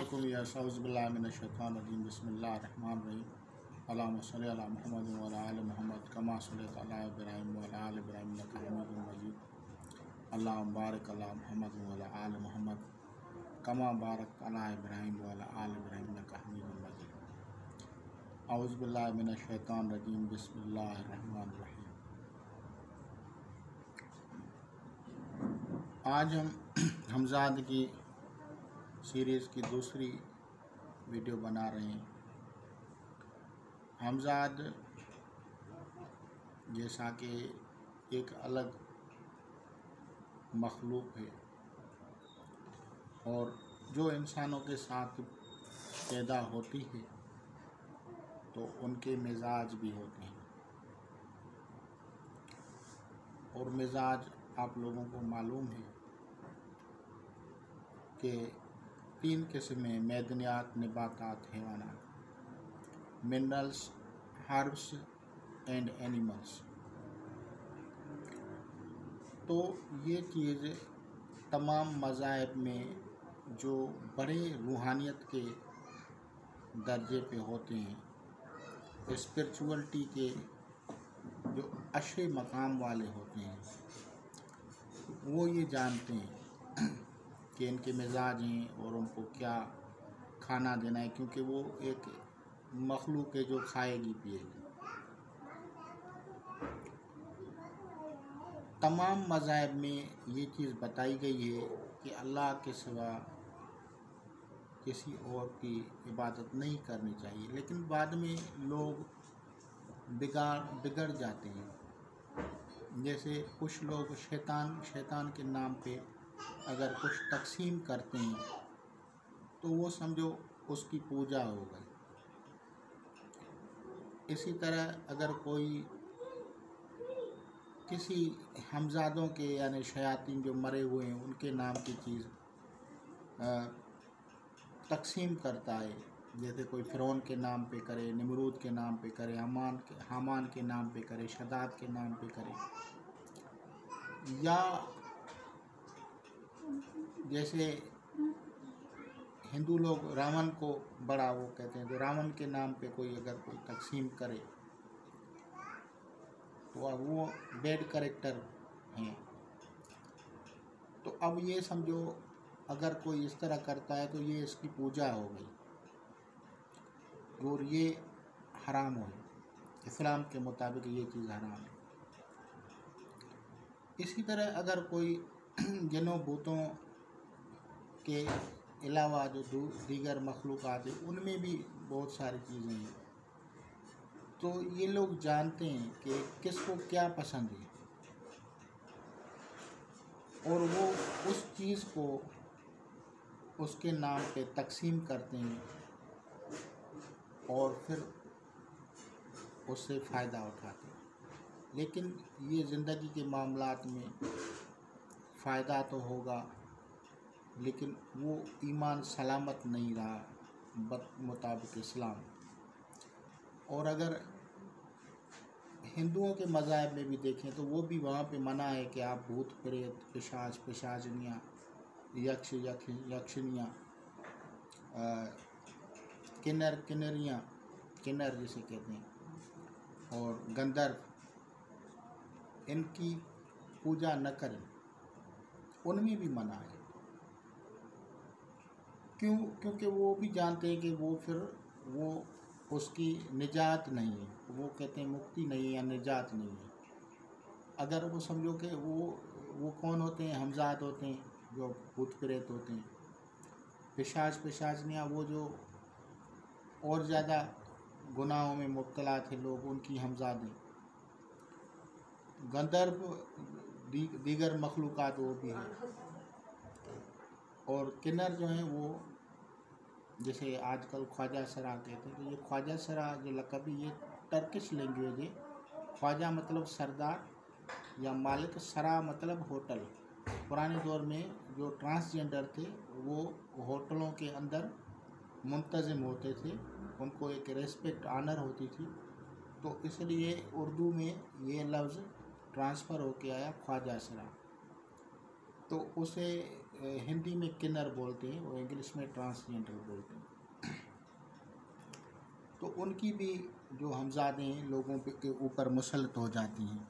अलैकुम या सऊज़ुबिल्लाहि मिनश्शैतानिर्रजीम बिस्मिल्लाहिर्रहमानिर्रहीम अल्लाहुम्मा सल्लि अला मुहम्मद व अला आलि मुहम्मद कमा सल्लैता अला इब्राहीम व अला आलि इब्राहीम इन्नका हमीदुम मजीद अल्लाहुम्मा बारिक अला मुहम्मद व अला आलि मुहम्मद कमा बारकता अला इब्राहीम व अला आलि इब्राहीम इन्नका हमीदुम मजीद औज़ु बिल्लाहि मिनश्शैतानिर्रजीम बिस्मिल्लाहिर्रहमानिर्रहीम। आज हम हमज़ाद की सीरीज़ की दूसरी वीडियो बना रहे हैं। हमज़ाद जैसा कि एक अलग मखलूक है और जो इंसानों के साथ पैदा होती है तो उनके मिजाज भी होते हैं और मिजाज आप लोगों को मालूम है कि 3 किस्म हैं: मैदनियात, नबातात, हैवानात, मिनरल्स, हर्ब्स एंड एनिमल्स। तो ये चीज़ तमाम मज़ाहिब में जो बड़े रूहानियत के दर्जे पे होते हैं, स्पिरिचुअलिटी के जो अशे मकाम वाले होते हैं, वो ये जानते हैं कि इनके मिजाज हैं और उनको क्या खाना देना है, क्योंकि वो एक मखलूक है जो खाएगी पिएगी। तमाम मज़ाहिब में ये चीज़ बताई गई है कि अल्लाह के सिवा किसी और की इबादत नहीं करनी चाहिए, लेकिन बाद में लोग बिगड़ जाते हैं। जैसे कुछ लोग शैतान के नाम पे अगर कुछ तकसीम करते हैं तो वो समझो उसकी पूजा हो गई। इसी तरह अगर कोई किसी हमजादों के यानी शयातीन जो मरे हुए हैं उनके नाम की चीज़ तकसीम करता है, जैसे कोई फ़िरौन के नाम पे करे, नमरूद के नाम पे करे, हामान के नाम पे करे, शदाद के नाम पे करे, या जैसे हिंदू लोग रावण को बड़ा वो कहते हैं, तो रावण के नाम पे कोई अगर कोई तकसीम करे तो अब वो बैड कैरेक्टर हैं। तो अब ये समझो अगर कोई इस तरह करता है तो ये इसकी पूजा हो गई और ये हराम हो, इस्लाम के मुताबिक ये चीज़ हराम है। इसी तरह अगर कोई जिनों भूतों के अलावा जो दीगर मखलूक़ात हैं उनमें भी बहुत सारी चीज़ें हैं, तो ये लोग जानते हैं कि किसको क्या पसंद है और वो उस चीज़ को उसके नाम पे तकसीम करते हैं और फिर उससे फ़ायदा उठाते हैं। लेकिन ये ज़िंदगी के मामलात में फ़ायदा तो होगा, लेकिन वो ईमान सलामत नहीं रहा मुताबिक इस्लाम। और अगर हिंदुओं के मज़ाहिब में भी देखें तो वो भी वहाँ पे मना है कि आप भूत प्रेत, पिशाच पिशाचनियाँ, यक्ष यक्षिनियाँ, किन्नर जिसे कहते हैं, और गंधर्व, इनकी पूजा न करें, उनमें भी मना है। क्योंकि वो भी जानते हैं कि वो फिर वो उसकी निजात नहीं है, वो कहते हैं मुक्ति नहीं है या निजात नहीं है। अगर वो समझो कि वो कौन होते हैं, हमजाद होते हैं जो भूत प्रेत होते हैं, पिशाचनियाँ वो जो और ज़्यादा गुनाहों में मुब्तला थे लोग, उनकी हमजाद हैं। गंधर्व दीगर मखलूक़ात वो भी हैं। और किन्नर जो हैं वो जैसे आजकल ख्वाजा सरा कहते हैं, तो ये ख्वाजा सरा जो लक़ब है ये टर्किश लैंग्वेज है। ख्वाजा मतलब सरदार या मालिक, सरा मतलब होटल। पुराने दौर में जो ट्रांसजेंडर थे वो होटलों के अंदर मुंतज़िम होते थे, उनको एक रेस्पेक्ट आनर होती थी, तो इसलिए उर्दू में ये लफ्ज़ ट्रांसफ़र होके आया ख्वाजा सरा। तो उसे हिंदी में किन्नर बोलते हैं, वो इंग्लिश में ट्रांसजेंडर बोलते हैं। तो उनकी भी जो हमज़ादे लोगों के ऊपर मुसल्लत हो जाती हैं,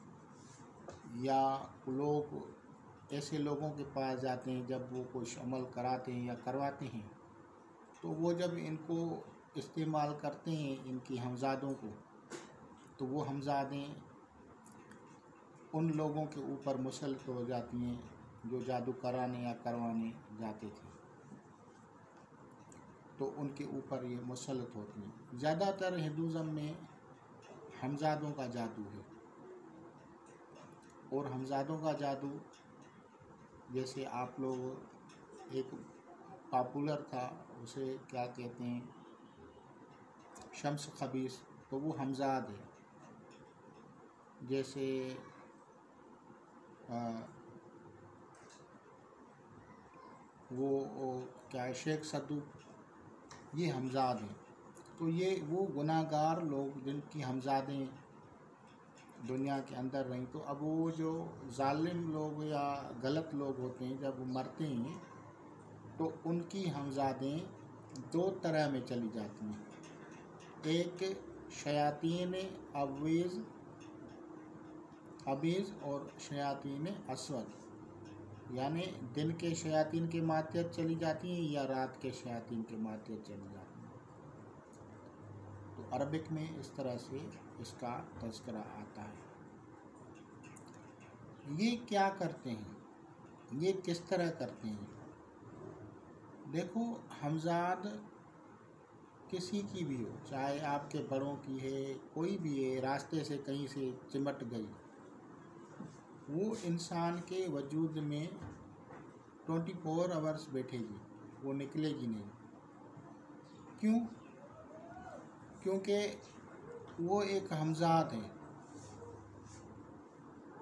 या लोग ऐसे लोगों के पास जाते हैं जब वो कुछ अमल कराते हैं या करवाते हैं, तो वो जब इनको इस्तेमाल करते हैं इनकी हमज़ादों को, तो वो हमज़ादें उन लोगों के ऊपर मुसल्लत हो जाती हैं जो जादू कराने या करवाने जाते थे, तो उनके ऊपर ये मुसल्लत होती हैं। ज़्यादातर हिंदुज़म में हमज़ादों का जादू है, और हमज़ादों का जादू जैसे आप लोग एक पॉपुलर था, उसे क्या कहते हैं, शम्स खबीस, तो वो हमज़ाद है। जैसे वो क्या है, शेख सद्दू, ये हमज़ाद हैं। तो ये वो गुनाहगार लोग जिनकी हमज़ादें दुनिया के अंदर रहीं, तो अब वो जो जालिम लोग या गलत लोग होते हैं जब वो मरते हैं, तो उनकी हमज़ादें दो तरह में चली जाती हैं। एक शयातीन अबीज़ और शयातीन अस्वद, यानी दिन के शयातीन के मातहत चली जाती हैं या रात के शयातीन के मातहत चली जाती हैं। तो अरबिक में इस तरह से इसका तज़किरा आता है। ये क्या करते हैं, ये किस तरह करते हैं? देखो, हमज़ाद किसी की भी हो, चाहे आपके बड़ों की है, कोई भी है, रास्ते से कहीं से चिमट गई, वो इंसान के वजूद में 24 आवर्स बैठेगी, वो निकलेगी नहीं। क्यों? क्योंकि वो एक हमज़ाद है,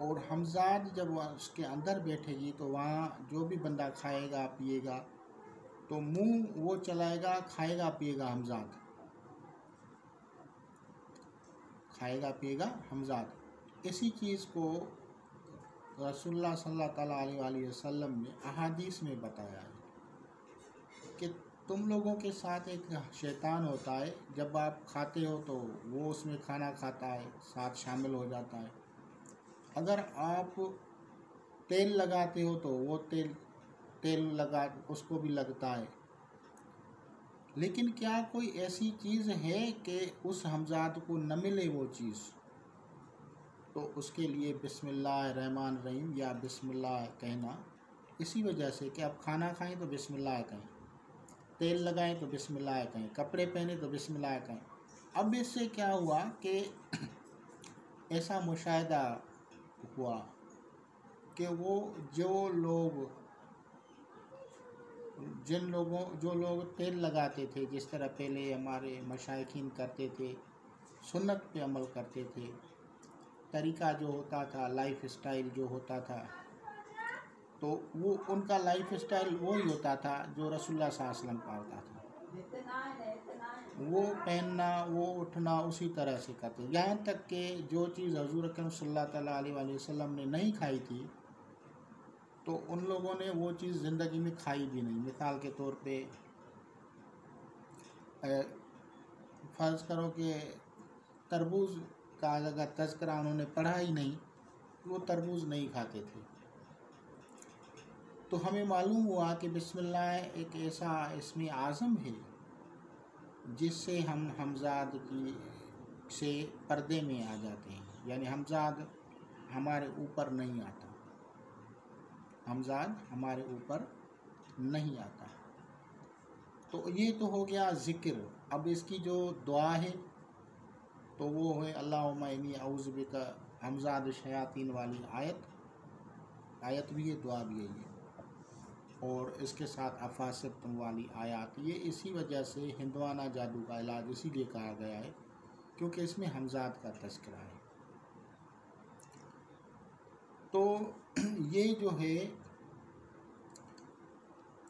और हमज़ाद जब उसके अंदर बैठेगी तो वहाँ जो भी बंदा खाएगा पिएगा तो मुंह वो चलाएगा, खाएगा पिएगा हमज़ाद, खाएगा पिएगा हमज़ाद। इसी चीज़ को रसूलुल्लाह सल्लल्लाहु अलैहि वसल्लम ने अहादीस में बताया है कि तुम लोगों के साथ एक शैतान होता है, जब आप खाते हो तो वो उसमें खाना खाता है, साथ शामिल हो जाता है। अगर आप तेल लगाते हो तो वो तेल लगा उसको भी लगता है। लेकिन क्या कोई ऐसी चीज़ है कि उस हमज़ाद को न मिले वो चीज़? तो उसके लिए बिस्मिल्लाहिर्रहमानिर्रहीम या बिस्मिल्लाह कहना, इसी वजह से कि आप खाना खाएं तो बिस्मिल्लाह कहें, तेल लगाएं तो बिस्मिल्लाह कहें, कपड़े पहने तो बिस्मिल्लाह कहें। अब इससे क्या हुआ कि ऐसा मुशाहिदा हुआ कि वो जो लोग तेल लगाते थे, जिस तरह पहले हमारे मशाइखीन करते थे, सुन्नत पे अमल करते थे, तरीका जो होता था, लाइफ स्टाइल जो होता था, तो वो उनका लाइफ स्टाइल वही होता था जो रसूलुल्लाह सल्लल्लाहु अलैहि वसल्लम का होता था। वो पहनना, वो उठना उसी तरह से करते, यहाँ तक कि जो चीज़ हुज़ूर अकरम सल्लल्लाहु अलैहि वसल्लम ने नहीं खाई थी, तो उन लोगों ने वो चीज़ ज़िंदगी में खाई भी नहीं। मिसाल के तौर पे फ़र्ज़ करो कि तरबूज का अगर तज़किरा उन्होंने पढ़ा ही नहीं, वो तरबूज नहीं खाते थे। तो हमें मालूम हुआ कि बिस्मिल्लाह एक ऐसा इसमें आज़म है जिससे हम हमज़ाद की से पर्दे में आ जाते हैं, यानी हमज़ाद हमारे ऊपर नहीं आता, हमज़ाद हमारे ऊपर नहीं आता। तो ये तो हो गया ज़िक्र। अब इसकी जो दुआ है तो वो है अल्लाहुम्मा इन्नी अऊज़ु बिका, हमज़ाद शयातीन वाली आयत भी है, दुआ भी है ये, और इसके साथ अफ़ासिब्तुम वाली आयत। ये इसी वजह से हिंदवाना जादू का इलाज इसीलिए कहा गया है क्योंकि इसमें हमज़ाद का तज़किरा है। तो ये जो है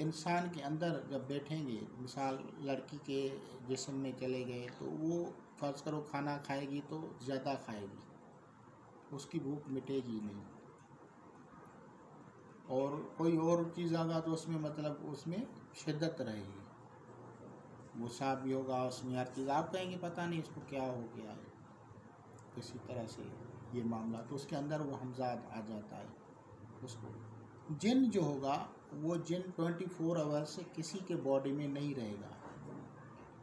इंसान के अंदर जब बैठेंगे, मिसाल लड़की के जिस्म में चले गए, तो वो फ़र्ज़ करो खाना खाएगी तो ज़्यादा खाएगी, उसकी भूख मिटेगी नहीं। और कोई और चीज़ आगा तो उसमें मतलब उसमें शिद्दत रहेगी, गुस्सा भी होगा उसमें, हर चीज़ आप कहेंगे पता नहीं इसको क्या हो गया है, किसी तरह से ये मामला, तो उसके अंदर वो हमजाद आ जाता है। उसको जिन जो होगा वो जिन 24 आवर्स से किसी के बॉडी में नहीं रहेगा।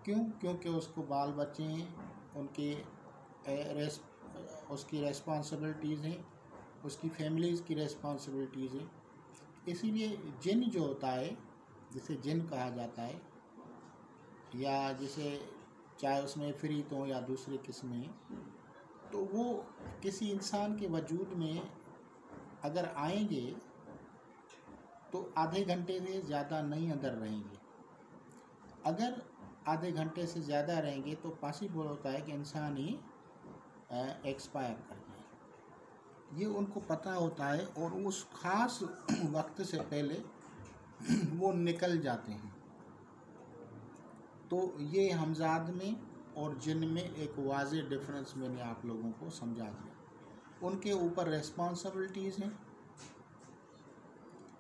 क्यों? क्योंकि उसको बाल बच्चे हैं, उनके उसकी रेस्पॉन्सिबिलिटीज़ हैं, उसकी फैमिलीज़ की रेस्पॉन्सिबिलिटीज़ हैं। इसीलिए जिन जो होता है, जिसे जिन कहा जाता है, या जिसे चाहे उसमें फ्रीत हो या दूसरी किस्में, तो वो किसी इंसान के वजूद में अगर आएंगे तो आधे घंटे से ज़्यादा नहीं अंदर रहेंगे। अगर आधे घंटे से ज़्यादा रहेंगे तो पॉसिबल होता है कि इंसान ही एक्सपायर कर जाए। ये उनको पता होता है और उस ख़ास वक्त से पहले वो निकल जाते हैं। तो ये हमजाद में और जिन में एक वाज़ेह डिफरेंस मैंने आप लोगों को समझा दिया। उनके ऊपर रेस्पॉन्सिबिलिटीज़ हैं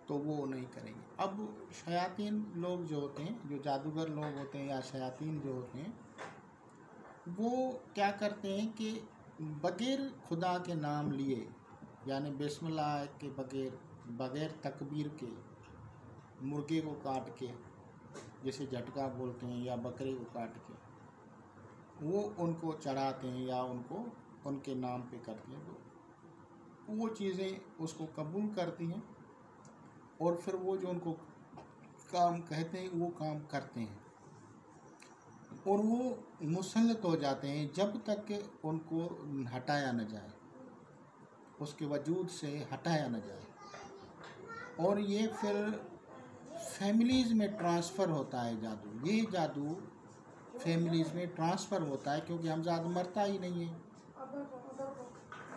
तो वो नहीं करेंगे। अब शयातीन लोग जो होते हैं, जो जादूगर लोग होते हैं या शयातीन जो होते हैं, वो क्या करते हैं कि बग़ैर खुदा के नाम लिए, यानी बिस्मिल्लाह के बग़ैर तकबीर के मुर्गे को काट के, जैसे झटका बोलते हैं, या बकरे को काट के वो उनको चढ़ाते हैं या उनको उनके नाम पे करते हैं, तो वो चीज़ें उसको कबूल करती हैं और फिर वो जो उनको काम कहते हैं वो काम करते हैं और वो मुसल्लत हो जाते हैं जब तक उनको हटाया न जाए, उसके वजूद से हटाया न जाए। और ये फिर फैमिलीज़ में ट्रांसफ़र होता है जादू। ये जादू फैमिलीज़ में ट्रांसफ़र होता है क्योंकि हमजाद मरता ही नहीं है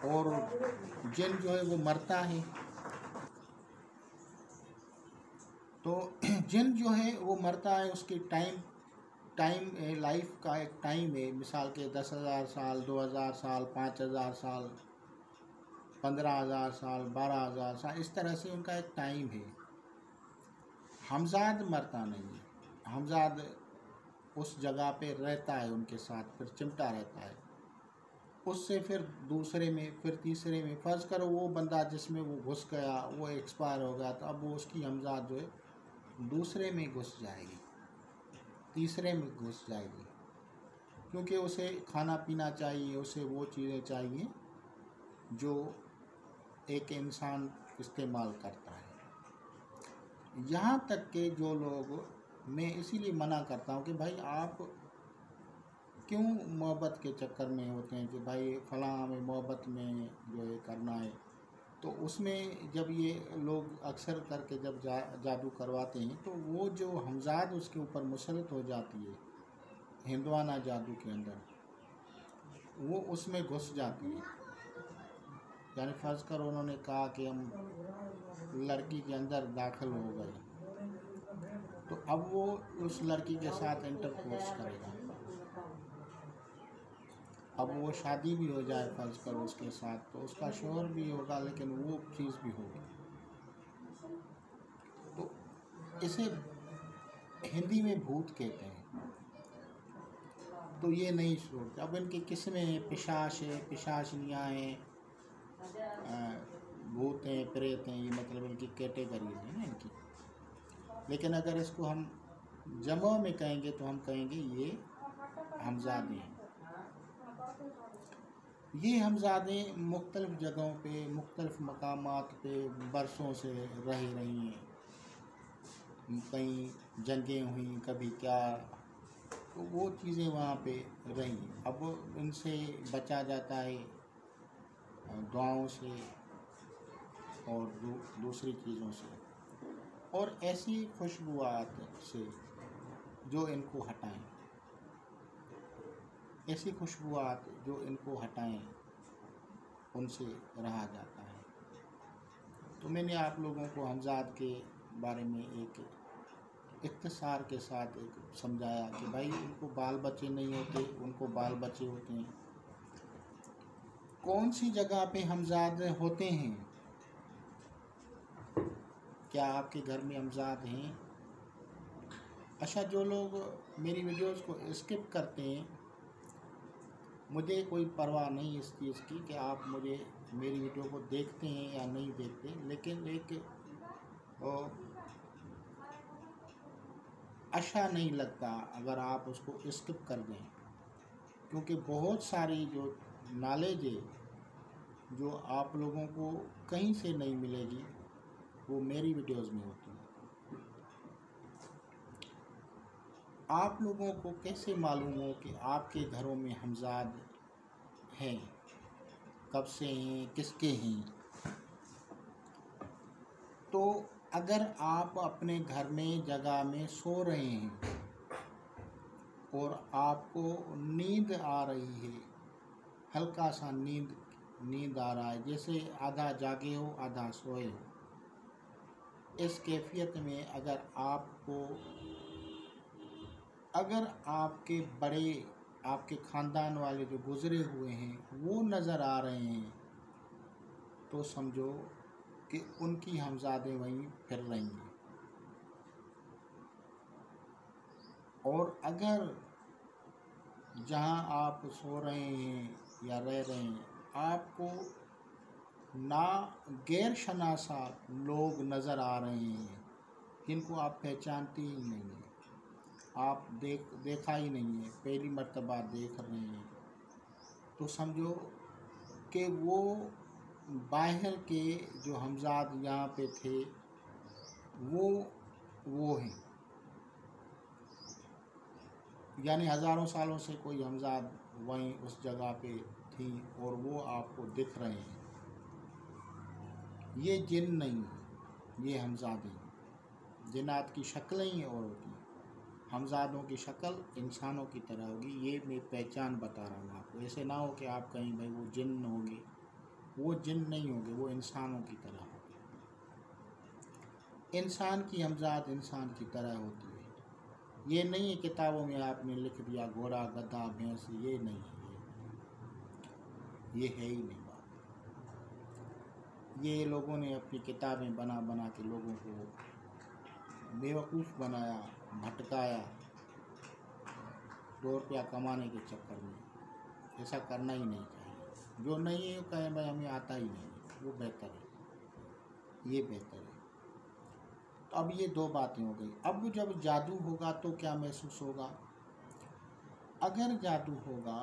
और जिन जो है वो मरता है। तो जिन जो है वो मरता है, उसकी टाइम लाइफ का एक टाइम है। मिसाल के 10,000 साल, 2,000 साल, 5,000 साल, 15,000 साल, 12,000 साल, इस तरह से उनका एक टाइम है। हमजाद मरता नहीं है, हमजाद उस जगह पे रहता है, उनके साथ फिर चिमटा रहता है। उससे फिर दूसरे में, फिर तीसरे में, फर्ज करो वो बंदा जिसमें वो घुस गया वो एक्सपायर हो गया, तो अब वो उसकी हमजाद जो है दूसरे में घुस जाएगी, तीसरे में घुस जाएगी, क्योंकि उसे खाना पीना चाहिए, उसे वो चीज़ें चाहिए जो एक इंसान इस्तेमाल करता है। यहाँ तक के जो लोग, मैं इसीलिए मना करता हूँ कि भाई आप क्यों मोहब्बत के चक्कर में होते हैं कि भाई फ़लाँ हमें मोहब्बत में जो है करना है, तो उसमें जब ये लोग अक्सर करके जब जादू करवाते हैं तो वो जो हमजाद उसके ऊपर मुसल्लत हो जाती है हिंदुआना जादू के अंदर, वो उसमें घुस जाती है। यानी फ़र्ज़ करो उन्होंने कहा कि हम लड़की के अंदर दाखिल हो गए, तो अब वो उस लड़की के साथ इंटरकोर्स करेगा। अब वो शादी भी हो जाए फ़र्ज़ करो उसके साथ, तो उसका शौहर भी होगा लेकिन वो चीज़ भी होगी। तो इसे हिंदी में भूत कहते हैं। तो ये नहीं छोड़ते। अब इनकी किस्में पिशाच है, पिशाचनियाँ हैं, भूत हैं, प्रेत हैं, ये मतलब इनकी कैटेगरीज हैं ना इनकी। लेकिन अगर इसको हम जमा में कहेंगे तो हम कहेंगे ये हमजादे हैं। ये हमजादे मुख्तलिफ़ जगहों पे, मुख्तलिफ़ मकामात पे बरसों से रह रही हैं। कहीं जंगें हुई, कभी क्या, तो वो चीज़ें वहाँ पे रही। अब इनसे बचा जाता है दुआओं से और दूसरी चीज़ों से, और ऐसी खुशबुआत से जो इनको हटाएं, ऐसी खुशबुआत जो इनको हटाएं, उनसे रहा जाता है। तो मैंने आप लोगों को हमजाद के बारे में एक इख्तिसार के साथ एक समझाया कि भाई उनको बाल बच्चे नहीं होते, उनको बाल बच्चे होते हैं। कौन सी जगह पे हमजाद होते हैं? क्या आपके घर में हमजाद हैं? अच्छा, जो लोग मेरी वीडियोस को स्किप करते हैं, मुझे कोई परवाह नहीं इस चीज़ की कि आप मुझे मेरी वीडियो को देखते हैं या नहीं देखते, लेकिन एक अच्छा नहीं लगता अगर आप उसको स्किप कर दें, क्योंकि बहुत सारी जो नॉलेज है जो आप लोगों को कहीं से नहीं मिलेगी, वो मेरी वीडियोस में होती है। आप लोगों को कैसे मालूम हो कि आपके घरों में हमजाद हैं, कब से हैं, किसके हैं? तो अगर आप अपने घर में जगह में सो रहे हैं और आपको नींद आ रही है, हल्का सा नींद आ रहा है, जैसे आधा जागे हो आधा सोए हो, इस कैफियत में अगर आपके बड़े, आपके ख़ानदान वाले जो गुज़रे हुए हैं वो नज़र आ रहे हैं, तो समझो कि उनकी हमजादे वहीं फिर रही हैं। और अगर जहाँ आप सो रहे हैं या रह रहे हैं, आपको ना गैर शनासा लोग नज़र आ रहे हैं जिनको आप पहचानती ही नहीं हैं, आप देखा ही नहीं है, पहली मर्तबा देख रहे हैं, तो समझो कि वो बाहर के जो हमजाद यहाँ पे थे वो हैं, यानी हज़ारों सालों से कोई हमजाद वहीं उस जगह पे थी और वो आपको दिख रहे हैं। ये जिन नहीं है, ये हमजाद हैं। जिन्नात की शक्लें ही और होती हैं, हमजादों की शक्ल इंसानों की तरह होगी। ये मैं पहचान बता रहा हूँ आपको, ऐसे ना हो कि आप कहीं भाई वो जिन होंगे, वो जिन नहीं होंगे, वो इंसानों की तरह होंगे। इंसान की हमजाद इंसान की तरह होती है। ये नहीं है किताबों में आपने लिख दिया घोड़ा गधा भैंस, ये नहीं है, ये है ही नहीं बात। ये लोगों ने अपनी किताबें बना बना के लोगों को बेवकूफ़ बनाया, भटकाया, 2 रुपया कमाने के चक्कर में। ऐसा करना ही नहीं चाहिए। जो नहीं है कहें भाई हमें आता ही नहीं, वो बेहतर है, ये बेहतर है। तो अब ये 2 बातें हो गई। अब जब जादू होगा तो क्या महसूस होगा? अगर जादू होगा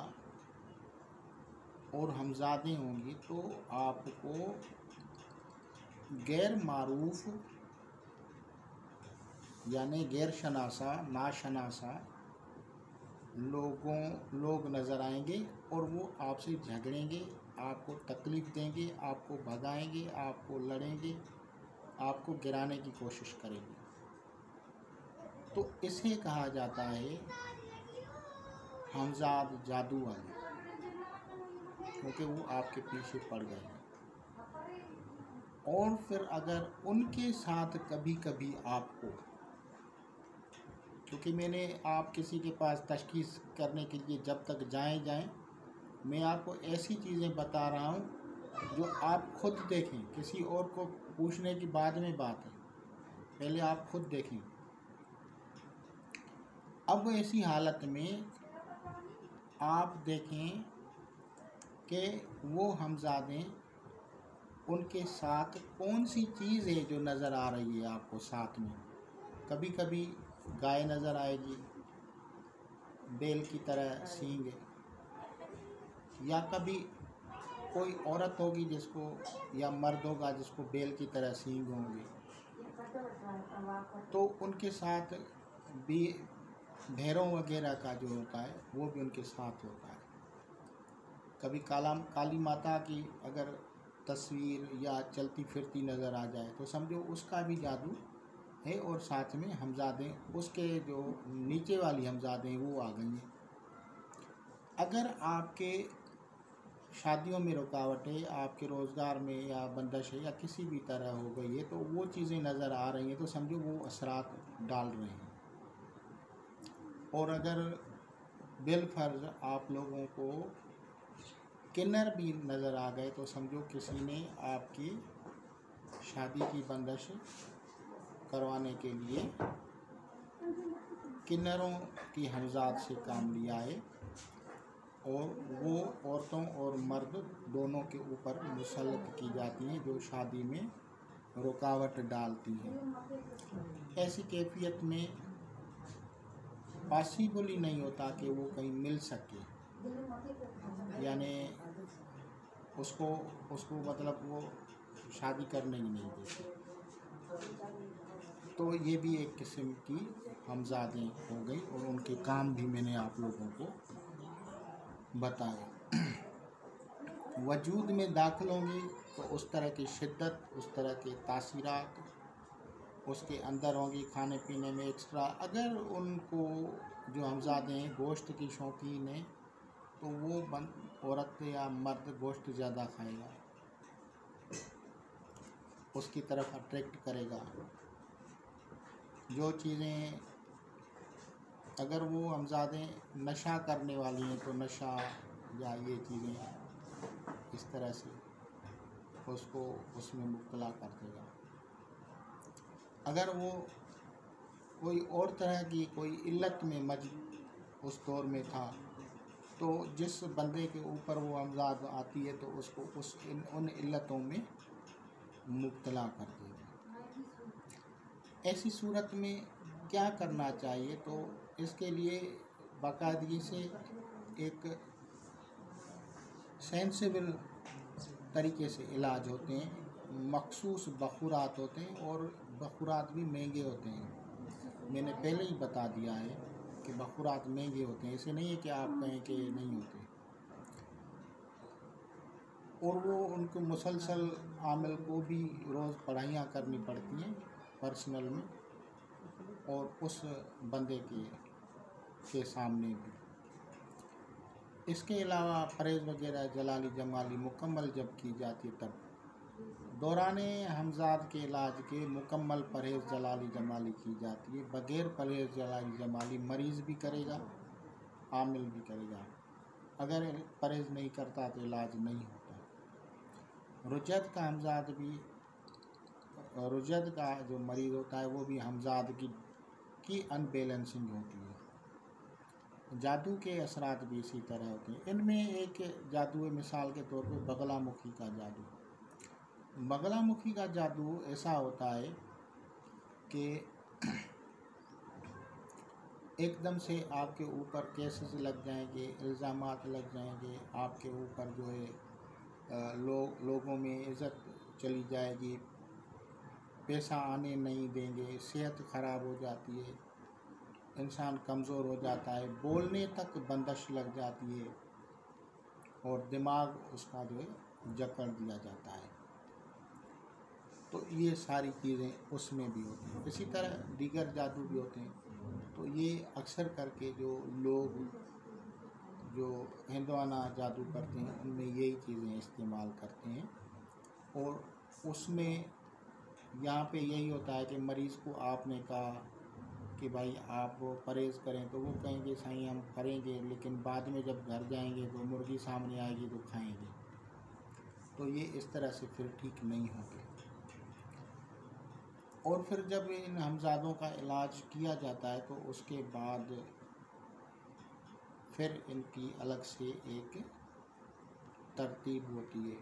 और हमजादें होंगी तो आपको गैर मारूफ यानी गैर शनासा, नाशनासा लोग नज़र आएंगे और वो आपसे झगड़ेंगे, आपको तकलीफ़ देंगे, आपको भगाएंगे, आपको लड़ेंगे, आपको गिराने की कोशिश करेंगे। तो इसे कहा जाता है हमजाद जादू वाले, क्योंकि वो आपके पीछे पड़ गए हैं। और फिर अगर उनके साथ कभी कभी आपको, क्योंकि मैंने आप किसी के पास तशख़ीस करने के लिए जब तक जाएं, मैं आपको ऐसी चीज़ें बता रहा हूँ जो आप खुद देखें, किसी और को पूछने की बाद में बात है, पहले आप खुद देखें। अब ऐसी हालत में आप देखें कि वो हमजादें, उनके साथ कौन सी चीज़ है जो नज़र आ रही है आपको साथ में। कभी कभी गाय नज़र आएगी, बैल की तरह सींग, या कभी कोई औरत होगी जिसको, या मर्द होगा जिसको बैल की तरह सींग होंगे, तो उनके साथ भी भैरों वगैरह का जो होता है वो भी उनके साथ होता है। कभी काली माता की अगर तस्वीर या चलती फिरती नज़र आ जाए तो समझो उसका भी जादू है, और साथ में हमजादें, उसके जो नीचे वाली हमजादें वो आ गई हैं। अगर आपके शादियों में रुकावट है, आपके रोज़गार में या बंदिश है या किसी भी तरह हो गई है, तो वो चीज़ें नज़र आ रही हैं, तो समझो वो असरात डाल रहे हैं। और अगर बिलफर्ज आप लोगों को किन्नर भी नज़र आ गए तो समझो किसी ने आपकी शादी की बंदिश करवाने के लिए किन्नरों की हमजाद से काम लिया है और वो औरतों और मर्द दोनों के ऊपर मुसल्लत की जाती हैं जो शादी में रुकावट डालती हैं। ऐसी कैफियत में पॉसिबल ही नहीं होता कि वो कहीं मिल सके, यानी उसको मतलब वो शादी करने ही नहीं देते। तो ये भी एक किस्म की हमजादें हो गई और उनके काम भी मैंने आप लोगों को बताया। वजूद में दाखिल होंगी तो उस तरह की शिद्दत, उस तरह के तासीरात उसके अंदर होंगी खाने पीने में एक्स्ट्रा। अगर उनको जो हमजादे हैं गोश्त की शौकीन हैं तो वो औरत या मर्द गोश्त ज़्यादा खाएगा, उसकी तरफ अट्रैक्ट करेगा। जो चीज़ें अगर वो हमजादे नशा करने वाली हैं तो नशा या ये चीज़ें इस तरह से उसको उसमें मुब्तला कर देगा। अगर वो कोई और तरह की कोई इल्लत में उस दौर में था तो जिस बंदे के ऊपर वो हमजाद आती है तो उसको उन इल्लतों में मुब्तला कर देगा। ऐसी सूरत में क्या करना चाहिए? तो इसके लिए बाकायदगी से एक सेंसिबल तरीके से इलाज होते हैं, मखसूस बखूरात होते हैं और बखूरात भी महंगे होते हैं। मैंने पहले ही बता दिया है कि बखूरात महंगे होते हैं, ऐसे नहीं है कि आप कहें कि नहीं होते। और वो उनको मुसलसल आमिल को भी रोज़ पढ़ाइयाँ करनी पड़ती हैं पर्सनल में और उस बंदे के सामने भी। इसके अलावा परहेज़ वगैरह जलाली जमाली मुकम्मल जब की जाती है तब दौराने हमजाद के इलाज के मुकम्मल परहेज़ जलाली जमाली की जाती है। बग़ैर परहेज़ जलाली जमाली मरीज़ भी करेगा, आमिल भी करेगा। अगर परहेज़ नहीं करता तो इलाज नहीं होता। रुजत का हमजाद भी, रुजत का जो मरीज़ होता है वो भी हमजाद की अनबैलेंसिंग होती है। जादू के असरात भी इसी तरह होते हैं। इनमें एक जादू है, मिसाल के तौर पे बगलामुखी का जादू। बगलामुखी का जादू ऐसा होता है कि एकदम से आपके ऊपर केसेस लग जाएंगे, इल्ज़ामात लग जाएंगे, आपके ऊपर जो है लोगों में इज़्ज़त चली जाएगी, पैसा आने नहीं देंगे, सेहत ख़राब हो जाती है, इंसान कमज़ोर हो जाता है, बोलने तक बंदिश लग जाती है और दिमाग उसका जो है जकड़ दिया जाता है। तो ये सारी चीज़ें उसमें भी होती हैं। इसी तरह दीगर जादू भी होते हैं। तो ये अक्सर करके जो लोग जो हिंदुआना जादू करते हैं उनमें यही चीज़ें इस्तेमाल करते हैं और उसमें यहाँ पे यही होता है कि मरीज़ को आपने कहा कि भाई आप परहेज़ करें तो वो कहेंगे सही हम करेंगे, लेकिन बाद में जब घर जाएंगे तो मुर्गी सामने आएगी तो खाएंगे। तो ये इस तरह से फिर ठीक नहीं होते। और फिर जब इन हमजादों का इलाज किया जाता है तो उसके बाद फिर इनकी अलग से एक तरतीब होती है।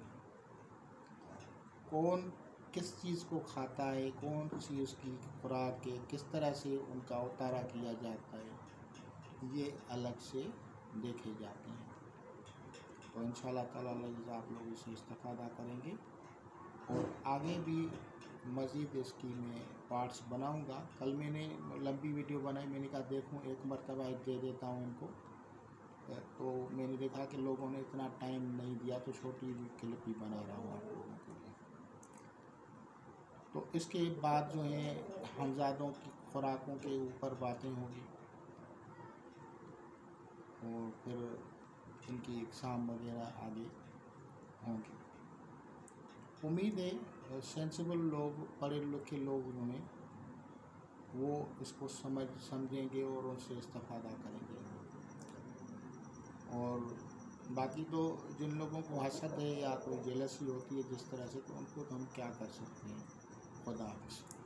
कौन किस चीज़ को खाता है, कौन सी उसकी खुराक है, किस तरह से उनका उतारा किया जाता है, ये अलग से देखे जाते हैं। तो इंशाअल्लाह ताला आप लोग इसे इस्तेफ़ादा करेंगे और आगे भी मज़ीद इसकी मैं पार्ट्स बनाऊंगा। कल मैंने लंबी वीडियो बनाई, मैंने कहा देखूं एक मरतबा दे देता हूं इनको, तो मैंने देखा कि लोगों ने इतना टाइम नहीं दिया तो छोटी क्लिप ही बना रहा हूँ आप लोगों के लिए। तो इसके बाद जो है हमजादों की खुराकों के ऊपर बातें होगी और फिर इनकी इक़साम वगैरह आगे होंगी। उम्मीद है सेंसिबल लोग, पढ़े लिखे लोग जो हैं वो इसको समझेंगे और उनसे इस्तेफ़ादा करेंगे। और बाकी तो जिन लोगों को हसद है या कोई जेलसी होती है जिस तरह से, तो उनको तो हम क्या कर सकते हैं। खुदा हाफ़िज़।